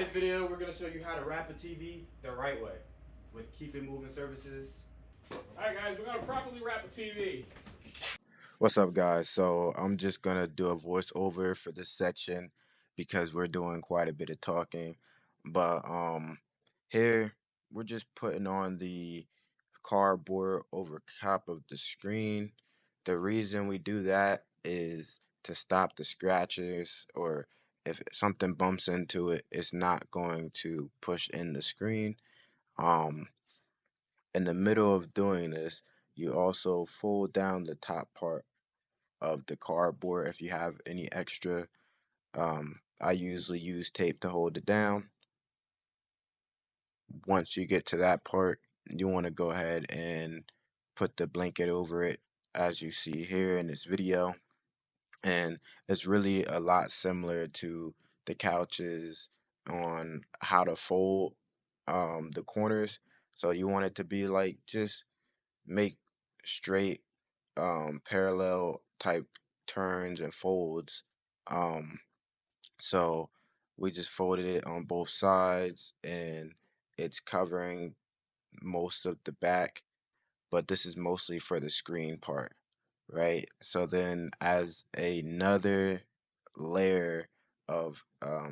today's video, we're going to show you how to wrap a TV the right way with Keep It Moving services. Alright guys, we're going to properly wrap a TV. What's up guys? So I'm just going to do a voiceover for this section because we're doing quite a bit of talking. But here we're just putting on the cardboard over top of the screen. The reason we do that is to stop the scratches, or if something bumps into it, it's not going to push in the screen. Um, in the middle of doing this, you also fold down the top part of the cardboard if you have any extra. I usually use tape to hold it down. Once you get to that part, you want to go ahead and put the blanket over it, as you see here in this video. And it's really a lot similar to the couches on how to fold the corners. So you want it to be like, just make straight parallel type turns and folds. So we just folded it on both sides, and it's covering most of the back, but this is mostly for the screen part, right? So then, as another layer of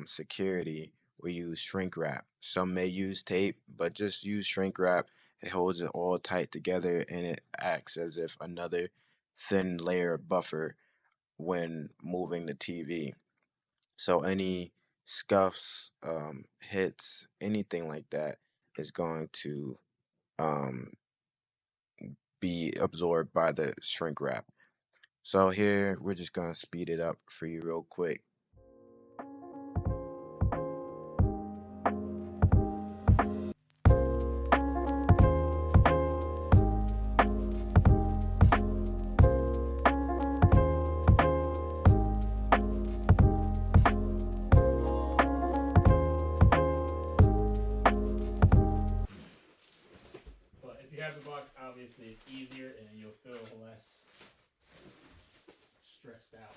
security, we use shrink wrap. Some may use tape, but just use shrink wrap. It holds it all tight together, and it acts as if another thin layer buffer when moving the TV. So any scuffs, hits, anything like that is going to um, be absorbed by the shrink wrap. So here we're just gonna speed it up for you real quick. But if you have the box, obviously it's easier and you'll feel less stressed out.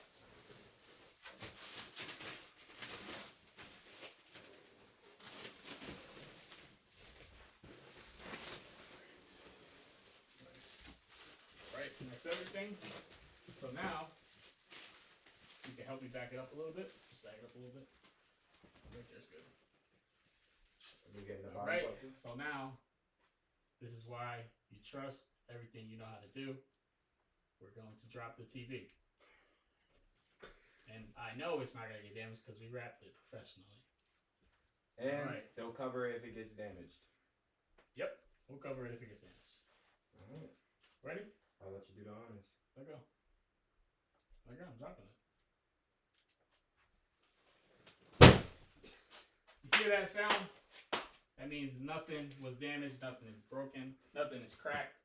Right, and that's everything. So now, you can help me back it up a little bit. Just back it up a little bit. Right there's good. Alright, so now, this is why you trust everything you know how to do. We're going to drop the TV. And I know it's not going to get damaged because we wrapped it professionally. And they'll cover it if it gets damaged. Yep, we'll cover it if it gets damaged. Alright. Ready? I'll let you do the honors. Let go. Let go, I'm dropping it. You hear that sound? That means nothing was damaged, nothing is broken, nothing is cracked.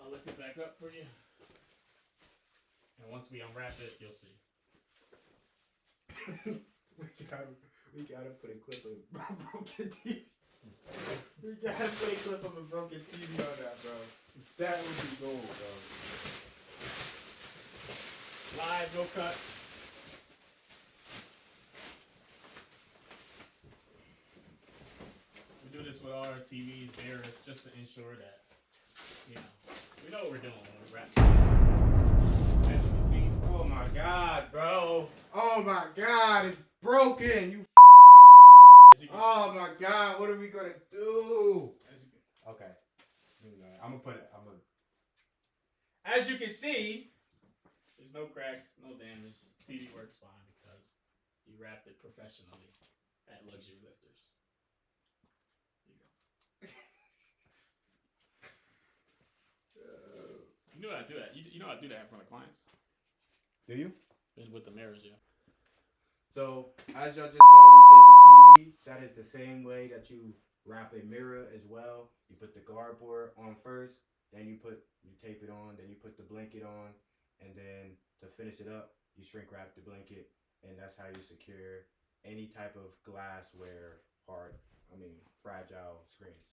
I'll lift it back up for you. And once we unwrap it, you'll see. we gotta put a clip of a broken TV. We gotta put a clip of a broken TV on that, bro. That would be gold, bro. Live, no cuts. We do this with all our TVs, mirrors, just to ensure that, you know, we know what we're doing when we wrap. As you can see. Oh my god, bro. Oh my god, it's broken. You oh my god, what are we gonna do? Okay. I'm gonna put it. As you can see, there's no cracks, no damage. The TV works fine because you wrapped it professionally at Luxury Lifters. There you go. You know how to do that. You know how to do that in front of clients. Do you? With the mirrors, yeah. So, as y'all just saw, we did the TV. That is the same way that you wrap a mirror as well. You put the cardboard on first, then you tape it on, then you put the blanket on, and then to finish it up, you shrink wrap the blanket, and that's how you secure any type of glassware, fragile screens.